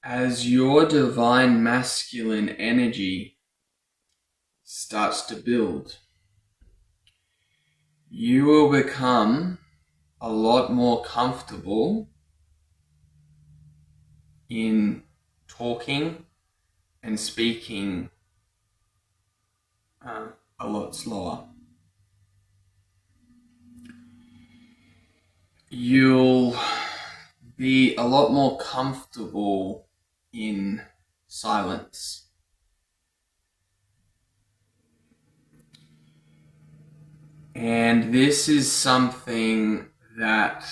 As your divine masculine energy starts to build, you will become a lot more comfortable in talking and speaking a lot slower. You'll be a lot more comfortable in silence. And this is something that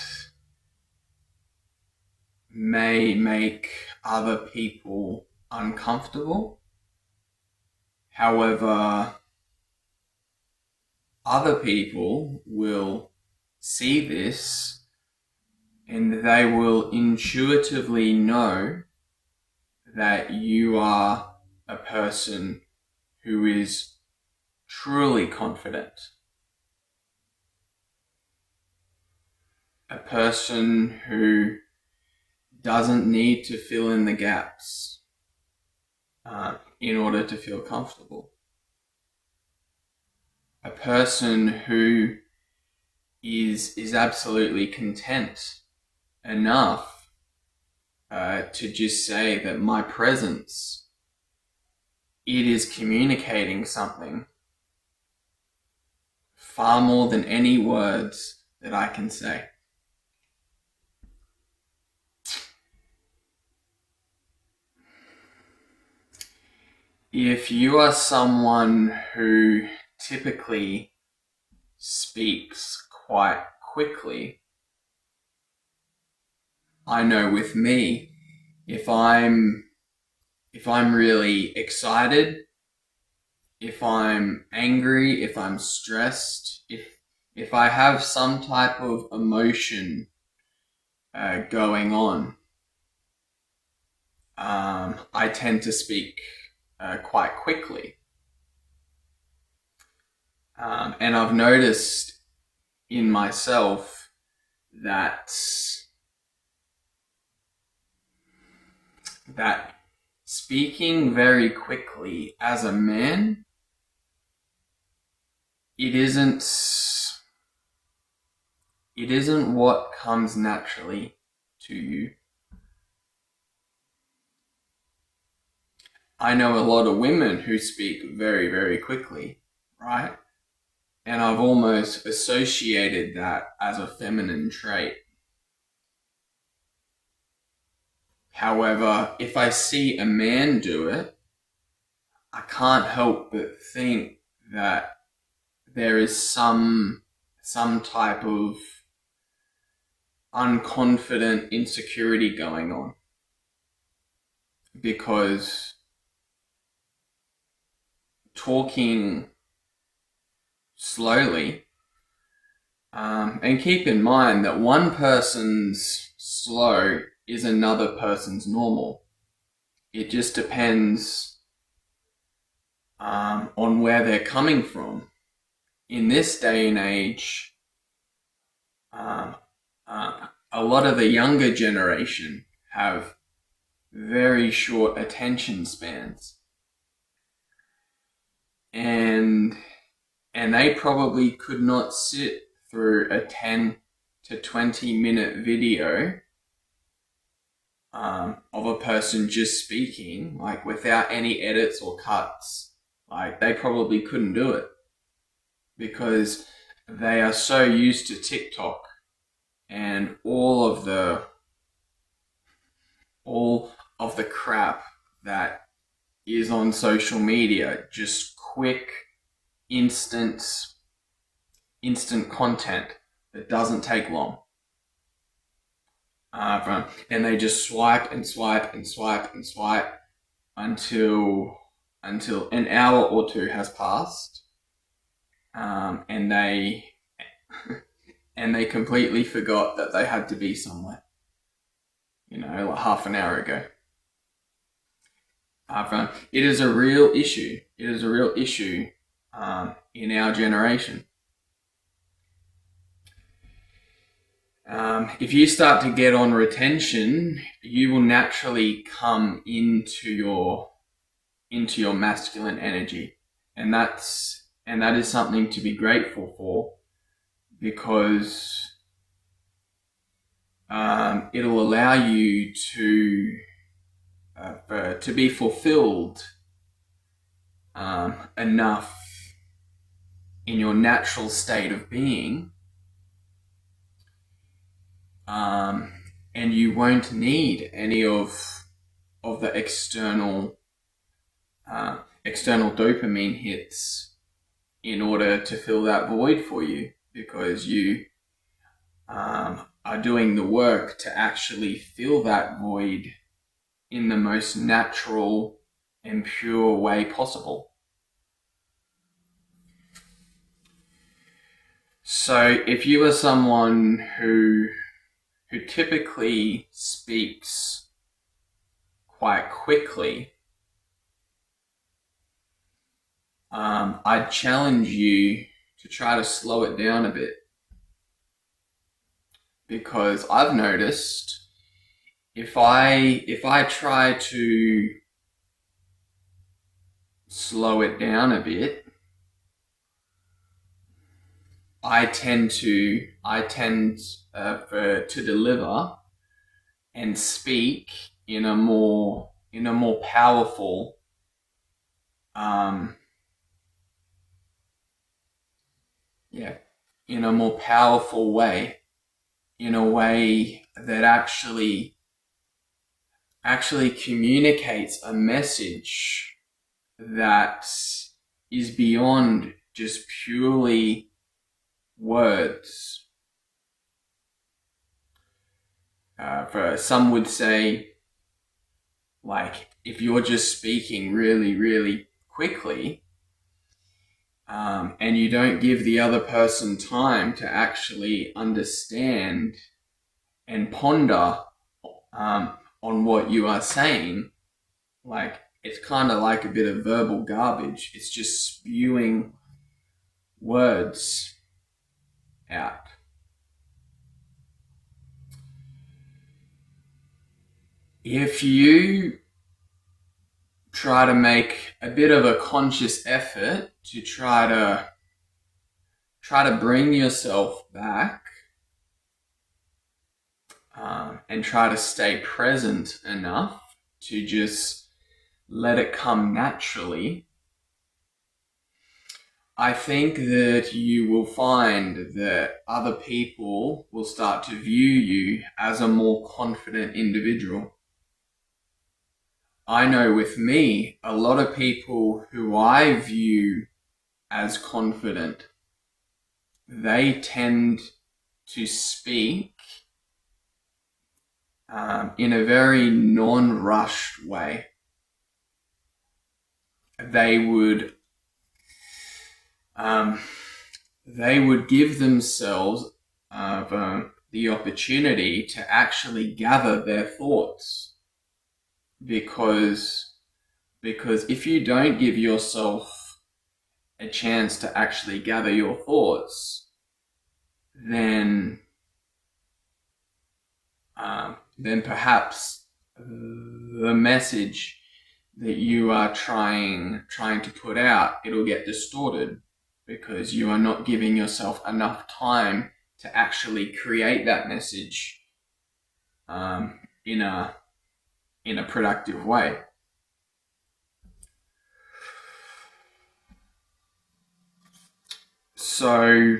may make other people uncomfortable. However, other people will see this and they will intuitively know that you are a person who is truly confident. A person who doesn't need to fill in the gaps in order to feel comfortable. A person who is absolutely content enough to just say that my presence, it is communicating something far more than any words that I can say. If you are someone who typically speaks quite quickly, I know with me, if I'm really excited, if I'm angry, if I'm stressed, if I have some type of emotion going on, I tend to speak quite quickly. And I've noticed in myself that speaking very quickly as a man, it isn't what comes naturally to you. I know a lot of women who speak very, very quickly, right? And I've almost associated that as a feminine trait. However, if I see a man do it, I can't help but think that there is some type of unconfident insecurity going on. Because talking slowly, and keep in mind that one person's slow is another person's normal. It just depends on where they're coming from. In this day and age, a lot of the younger generation have very short attention spans. And they probably could not sit through a 10 to 20 minute video of a person just speaking, like without any edits or cuts. Like they probably couldn't do it because they are so used to TikTok and all of the crap that is on social media, just quick, instant content that doesn't take long. And they just swipe and swipe and swipe and swipe until an hour or two has passed, and they completely forgot that they had to be somewhere, like half an hour ago. It is a real issue. It is a real issue in our generation. if you start to get on retention, you will naturally come into your masculine energy, and that is something to be grateful for, because it'll allow you to be fulfilled enough in your natural state of being, and you won't need any of the external dopamine hits in order to fill that void for you, because you are doing the work to actually fill that void in the most natural and pure way possible. So if you are someone who typically speaks quite quickly, I'd challenge you to try to slow it down a bit, because I've noticed if I try to slow it down a bit, I tend to deliver and speak in a more powerful in a more powerful way, in a way that actually communicates a message that is beyond just purely words. For some would say, like, if you're just speaking really, really quickly, and you don't give the other person time to actually understand and ponder on what you are saying, like, it's kind of like a bit of verbal garbage. It's just spewing words out. If you try to make a bit of a conscious effort to try to bring yourself back, and try to stay present enough to just let it come naturally, I think that you will find that other people will start to view you as a more confident individual. I know with me, a lot of people who I view as confident, they tend to speak in a very non-rushed way. They would give themselves the opportunity to actually gather their thoughts, because if you don't give yourself a chance to actually gather your thoughts, then perhaps the message that you are trying to put out, it'll get distorted, because you are not giving yourself enough time to actually create that message in a productive way. So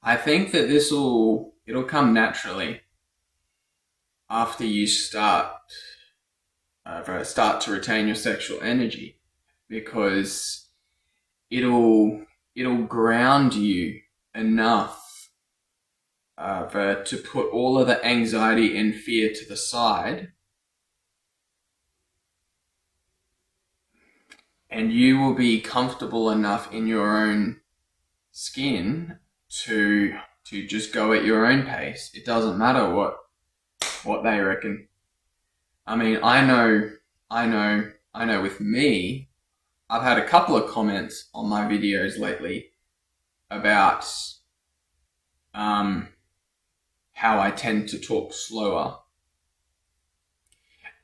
I think that it'll come naturally after you start to retain your sexual energy, because it'll ground you enough to put all of the anxiety and fear to the side, and you will be comfortable enough in your own skin to just go at your own pace. It doesn't matter what they reckon. I mean, I know with me, I've had a couple of comments on my videos lately about how I tend to talk slower.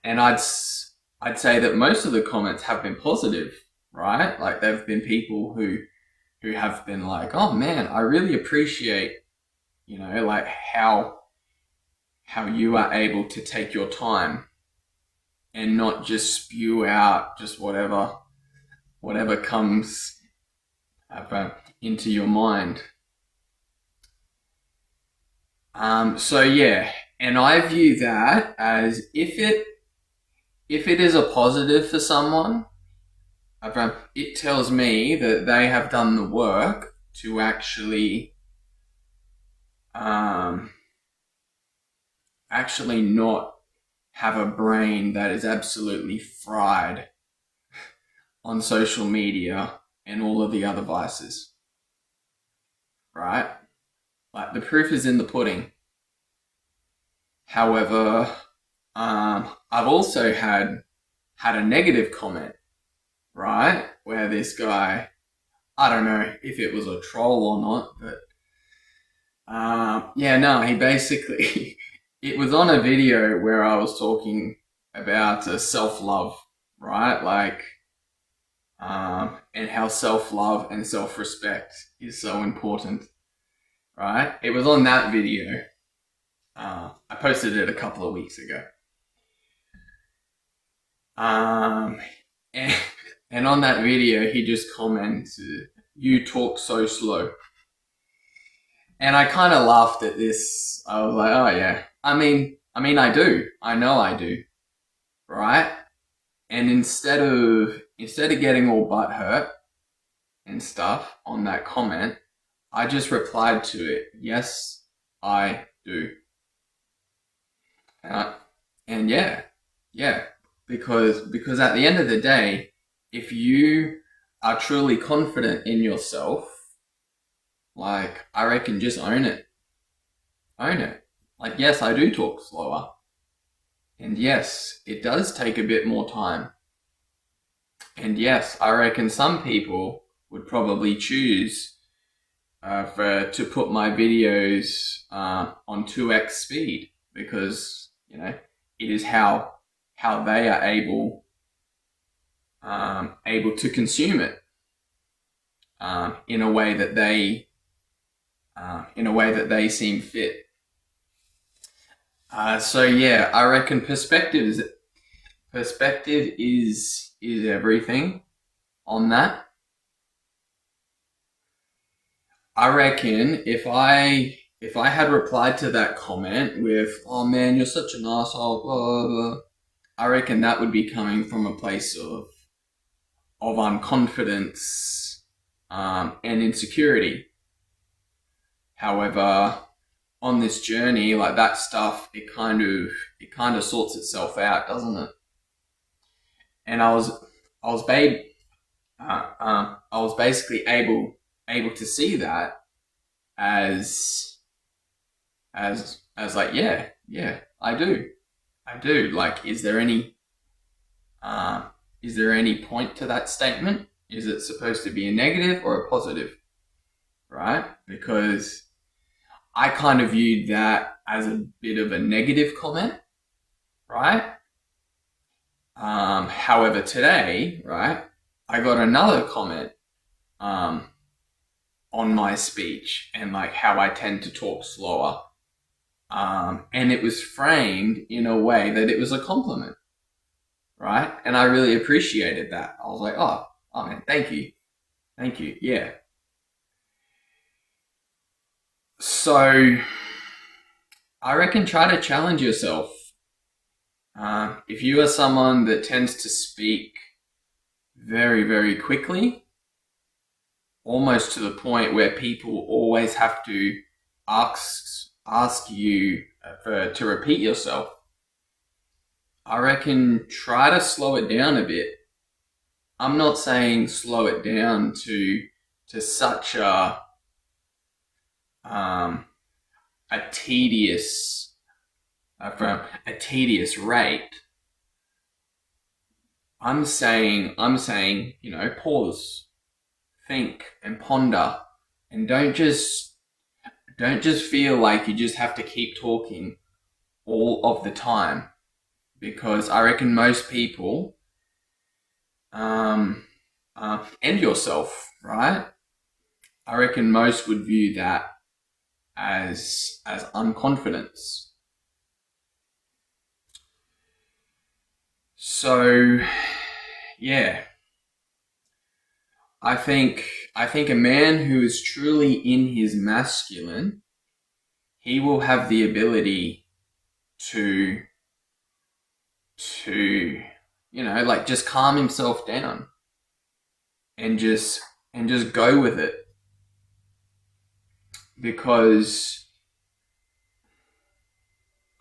And I'd say that most of the comments have been positive, right? Like there've been people who have been like, "Oh man, I really appreciate, like how you are able to take your time and not just spew out just whatever comes into your mind." So yeah, and I view that as if it is a positive for someone, it tells me that they have done the work to actually not have a brain that is absolutely fried on social media and all of the other vices, right? Like the proof is in the pudding. However, I've also had a negative comment, right, where this guy, I don't know if it was a troll or not, but yeah, no, he basically, it was on a video where I was talking about self-love, right? Like, and how self-love and self-respect is so important, right? It was on that video. I posted it a couple of weeks ago. And, and on that video, he just commented, "You talk so slow." And I kind of laughed at this. I was like, "Oh yeah, I do. I know I do, right?" And instead of getting all butthurt and stuff on that comment, I just replied to it, "Yes, I do." Uh, and yeah, because at the end of the day, if you are truly confident in yourself, like I reckon, just own it. Own it. Like, yes, I do talk slower, and yes, it does take a bit more time. And yes, I reckon some people would probably choose to put my videos on 2x speed because it is how they are able to consume it in a way that they seem fit. So yeah, I reckon perspective is everything on that. I reckon if I had replied to that comment with, "Oh man, you're such an asshole," blah, blah, blah, I reckon that would be coming from a place of unconfidence and insecurity. However, on this journey, like that stuff, it kind of sorts itself out, doesn't it? And I was basically able to see that as like, yeah, I do. Like, is there any point to that statement? Is it supposed to be a negative or a positive? Right? Because I kind of viewed that as a bit of a negative comment, right? However, today, right, I got another comment on my speech and like how I tend to talk slower. And it was framed in a way that it was a compliment, right? And I really appreciated that. I was like, oh man, thank you, yeah. So I reckon try to challenge yourself. If you are someone that tends to speak very, very quickly, almost to the point where people always have to ask you to repeat yourself, I reckon try to slow it down a bit. I'm not saying slow it down to such a tedious rate. I'm saying, pause, think and ponder, and don't just don't just feel like you just have to keep talking all of the time, because I reckon most people, and yourself, right? I reckon most would view that as unconfidence. So, yeah, I think a man who is truly in his masculine, he will have the ability to to like just calm himself down and just go with it, because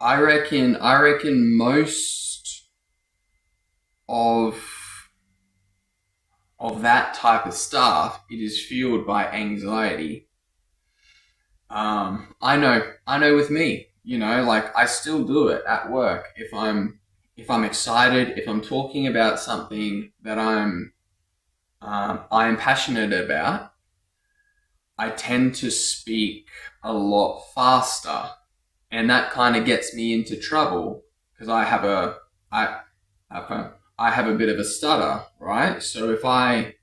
I reckon most of that type of stuff, it is fueled by anxiety. I know with me, like I still do it at work. If I'm excited, if I'm talking about something that I'm passionate about, I tend to speak a lot faster, and that kind of gets me into trouble because I have a bit of a stutter, right? So if I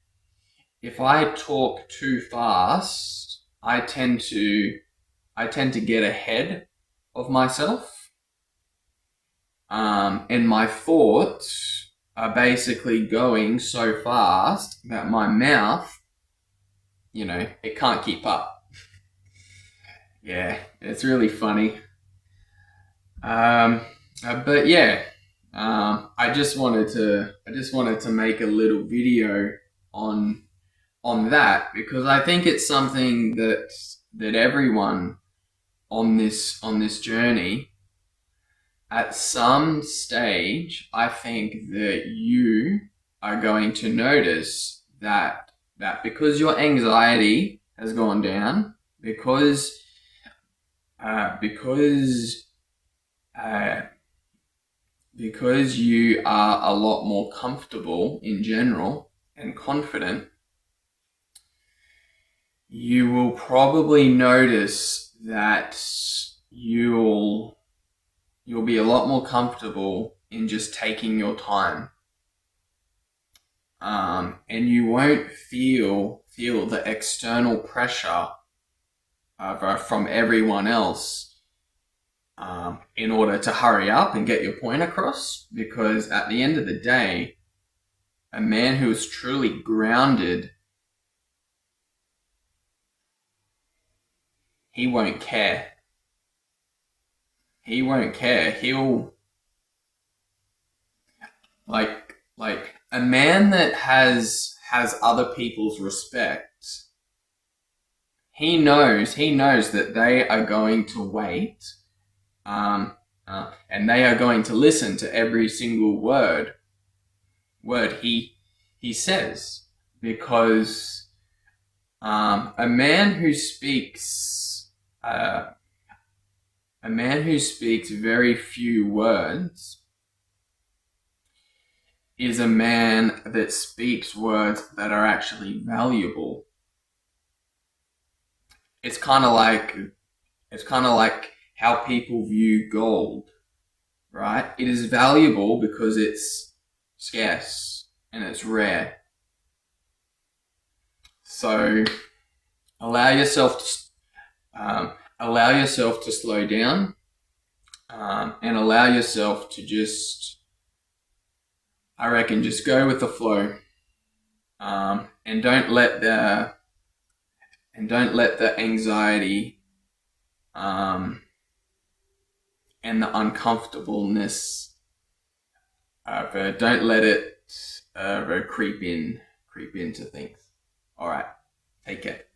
talk too fast, I tend to get ahead of myself, and my thoughts are basically going so fast that my mouth, it can't keep up. Yeah, it's really funny. But yeah, I just wanted to make a little video on that, because I think it's something that everyone on this journey, at some stage, I think that you are going to notice that because your anxiety has gone down, because uh, because you are a lot more comfortable in general and confident, you will probably notice that you'll be a lot more comfortable in just taking your time, and you won't feel the external pressure from everyone else, in order to hurry up and get your point across. Because at the end of the day, a man who is truly grounded, he won't care. He won't care. He'll like a man that has other people's respect. He knows that they are going to wait, and they are going to listen to every single word he says, because a man who speaks very few words is a man that speaks words that are actually valuable. It's kind of like how people view gold, right? It is valuable because it's scarce and it's rare. So allow yourself to slow down, and allow yourself to I reckon, just go with the flow, and don't let the anxiety, and the uncomfortableness, don't let it creep into things. All right, take care.